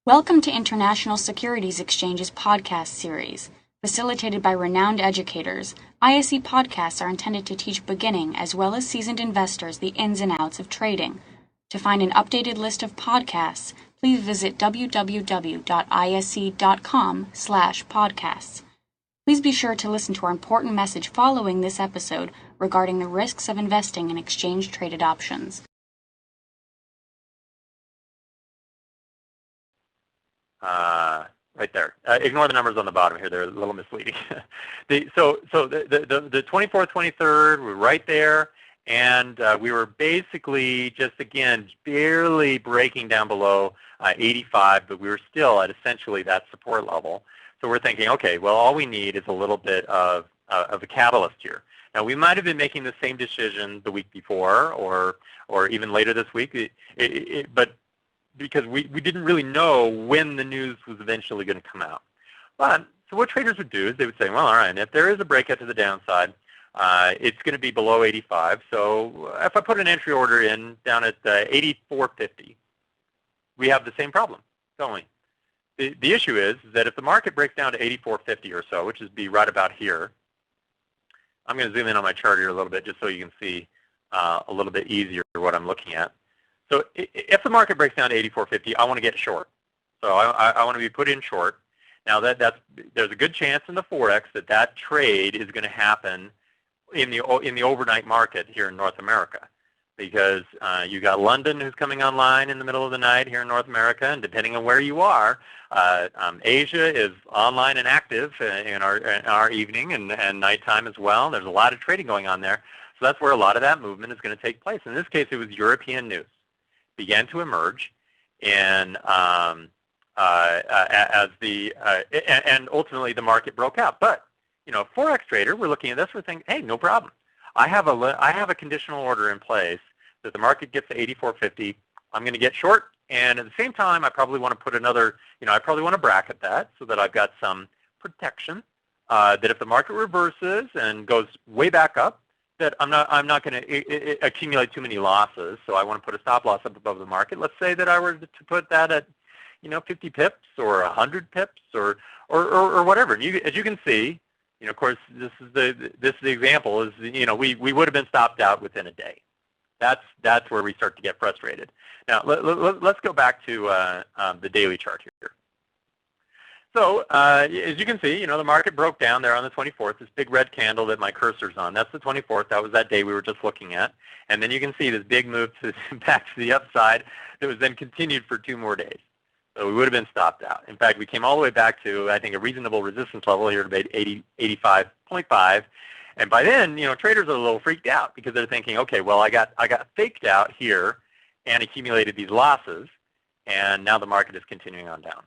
Welcome to International Securities Exchange's podcast series. Facilitated by renowned educators, ISE podcasts are intended to teach beginning as well as seasoned investors the ins and outs of trading. To find an updated list of podcasts, please visit www.ise.com/podcasts. Please be sure to listen to our important message following this episode regarding the risks of investing in exchange-traded options. Right there. Ignore the numbers on the bottom here; they're a little misleading. the 24th, 23rd, we're right there, and we were basically just again barely breaking down below 85, but we were still at essentially that support level. So we're thinking, okay, well, all we need is a little bit of a catalyst here. Now, we might have been making the same decision the week before, or even later this week, but because we didn't really know when the news was eventually going to come out. But so what traders would do is they would say, well, all right, if there is a breakout to the downside, it's going to be below 85. So if I put an entry order in down at 84.50, we have the same problem, don't we? The issue is that if the market breaks down to 84.50 or so, which is be right about here, I'm going to zoom in on my chart here a little bit just so you can see a little bit easier what I'm looking at. So if the market breaks down to 84.50, I want to get short. So I want to be put in short. Now there's a good chance in the Forex that trade is going to happen in the overnight market here in North America, because you got London who's coming online in the middle of the night here in North America, and depending on where you are, Asia is online and active in our evening and nighttime as well. There's a lot of trading going on there, so that's where a lot of that movement is going to take place. In this case, it was European news began to emerge, and and ultimately the market broke out. But Forex trader, we're looking at this, we're thinking, hey, no problem. I have a conditional order in place that the market gets to 84.50. I'm going to get short, and at the same time, I probably want to put another, I probably want to bracket that so that I've got some protection that if the market reverses and goes way back up, that I'm not going to accumulate too many losses. So I want to put a stop loss up above the market. Let's say that I were to put that at 50 pips or 100 pips or whatever. And as you can see, of course, this is the example is we would have been stopped out within a day. That's where we start to get frustrated. Now let's go back to the daily chart here. So as you can see, the market broke down there on the 24th, this big red candle that my cursor's on. That's the 24th. That was that day we were just looking at. And then you can see this big move back to the upside that was then continued for 2 more days. So we would have been stopped out. In fact, we came all the way back to, I think, a reasonable resistance level here at about 85.5. And by then, traders are a little freaked out because they're thinking, okay, well, I got faked out here and accumulated these losses, and now the market is continuing on down.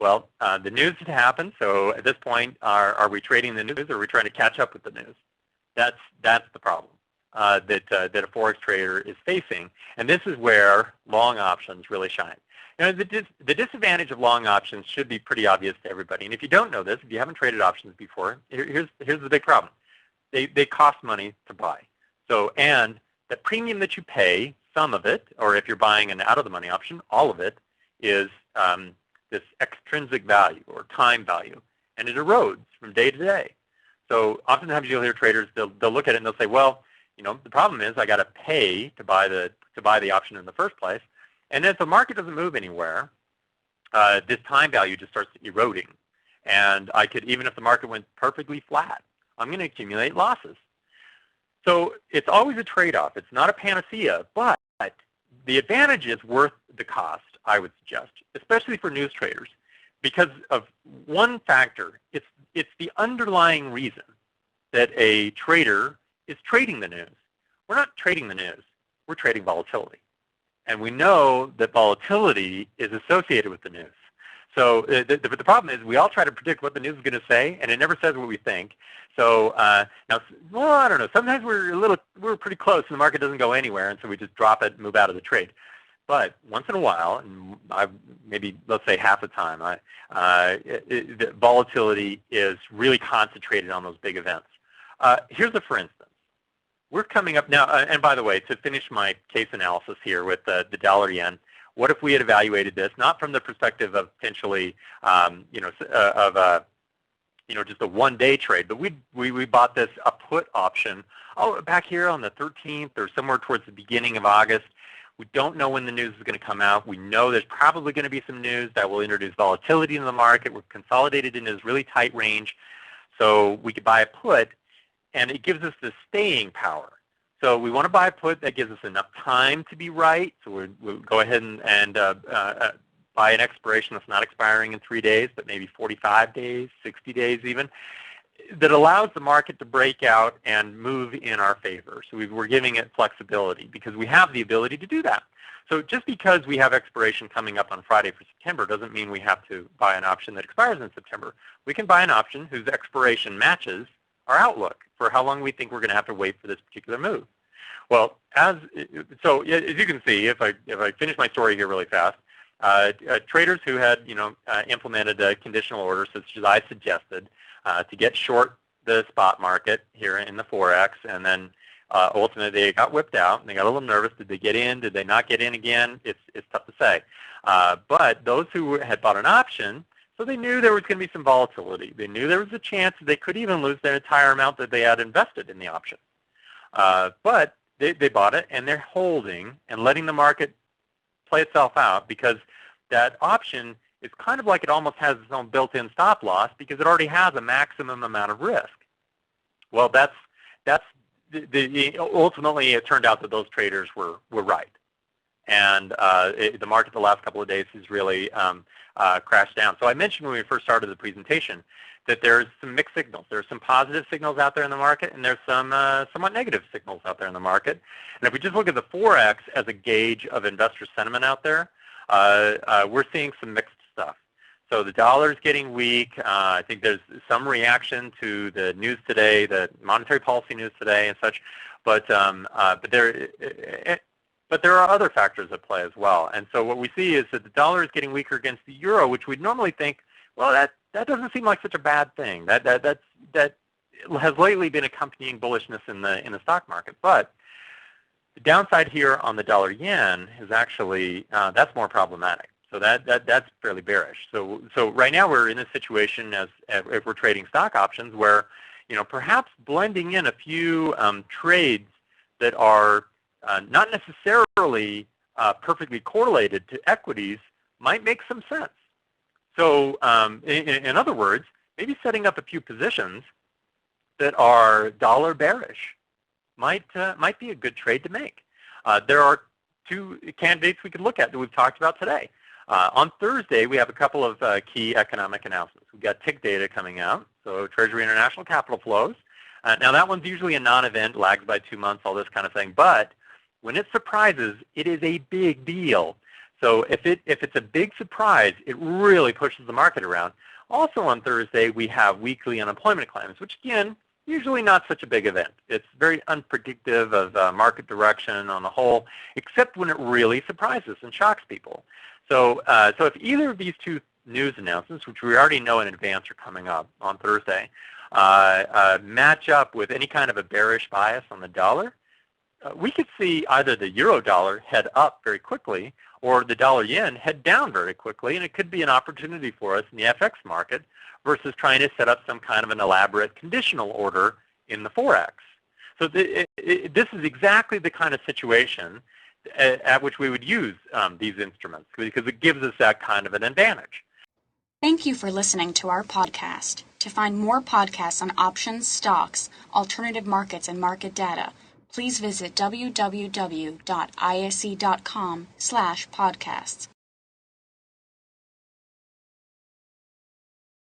Well, the news had happened, so at this point, are we trading the news, or are we trying to catch up with the news? That's the problem that a Forex trader is facing, and this is where long options really shine. The disadvantage of long options should be pretty obvious to everybody, and if you don't know this, if you haven't traded options before, here's the big problem. They cost money to buy. So, and the premium that you pay, some of it, or if you're buying an out-of-the-money option, all of it is this extrinsic value or time value, and it erodes from day to day. So oftentimes you'll hear traders, they'll look at it and they'll say, well, the problem is I got to pay to buy the option in the first place, and if the market doesn't move anywhere, this time value just starts eroding, and I could, even if the market went perfectly flat, I'm going to accumulate losses. So it's always a trade-off. It's not a panacea, but the advantage is worth the cost, I would suggest, especially for news traders, because of one factor. It's the underlying reason that a trader is trading the news. We're not trading the news. We're trading volatility. And we know that volatility is associated with the news. So the problem is we all try to predict what the news is going to say, and it never says what we think. So now, well, I don't know. Sometimes we're pretty close, and the market doesn't go anywhere, and so we just drop it and move out of the trade. But once in a while, and maybe let's say half the time, the volatility is really concentrated on those big events. Here's a for instance. We're coming up now, and by the way, to finish my case analysis here with the dollar yen, what if we had evaluated this, not from the perspective of potentially, just a one-day trade, but we bought this a put option back here on the 13th or somewhere towards the beginning of August. We don't know when the news is going to come out. We know there's probably going to be some news that will introduce volatility in the market. We're consolidated in this really tight range, so we could buy a put, and it gives us the staying power. So we want to buy a put that gives us enough time to be right. So we'll go ahead and buy an expiration that's not expiring in 3 days, but maybe 45 days, 60 days even, that allows the market to break out and move in our favor. So we're giving it flexibility because we have the ability to do that. So just because we have expiration coming up on Friday for September doesn't mean we have to buy an option that expires in September. We can buy an option whose expiration matches our outlook for how long we think we're going to have to wait for this particular move. Well, as you can see, if I finish my story here really fast, traders who had implemented a conditional order, such as I suggested, to get short the spot market here in the Forex, and then ultimately they got whipped out and they got a little nervous. Did they get in? Did they not get in again? It's tough to say. But those who had bought an option, so they knew there was going to be some volatility. They knew there was a chance that they could even lose their entire amount that they had invested in the option. But they bought it, and they're holding and letting the market play itself out, because that option is kind of like it almost has its own built-in stop loss, because it already has a maximum amount of risk. Well, ultimately it turned out that those traders were right. And the market the last couple of days has really crashed down. So I mentioned when we first started the presentation that there's some mixed signals. There's some positive signals out there in the market, and there's some somewhat negative signals out there in the market. And if we just look at the Forex as a gauge of investor sentiment out there, we're seeing some mixed stuff. So the dollar's getting weak. I think there's some reaction to the news today, the monetary policy news today and such. But there are other factors at play as well. And so what we see is that the dollar is getting weaker against the euro, which we'd normally think, well, that doesn't seem like such a bad thing. That has lately been accompanying bullishness in the stock market. But the downside here on the dollar yen is actually that's more problematic. So that's fairly bearish. So right now we're in a situation if we're trading stock options where perhaps blending in a few trades that are not necessarily perfectly correlated to equities might make some sense. So in other words, maybe setting up a few positions that are dollar bearish might be a good trade to make. There are two candidates we could look at that we've talked about today. On Thursday, we have a couple of key economic announcements. We've got TIC data coming out, so Treasury International Capital Flows. Now that one's usually a non-event, lags by 2 months, all this kind of thing. But when it surprises, it is a big deal. So if it's a big surprise, it really pushes the market around. Also on Thursday, we have weekly unemployment claims, which again, usually not such a big event. It's very unpredictive of market direction on the whole, except when it really surprises and shocks people. So if either of these two news announcements, which we already know in advance are coming up on Thursday, match up with any kind of a bearish bias on the dollar, we could see either the euro dollar head up very quickly or the dollar yen head down very quickly, and it could be an opportunity for us in the FX market versus trying to set up some kind of an elaborate conditional order in the Forex. So this is exactly the kind of situation at which we would use these instruments, because it gives us that kind of an advantage. Thank you for listening to our podcast. To find more podcasts on options, stocks, alternative markets, and market data, please visit www.ise.com/podcasts.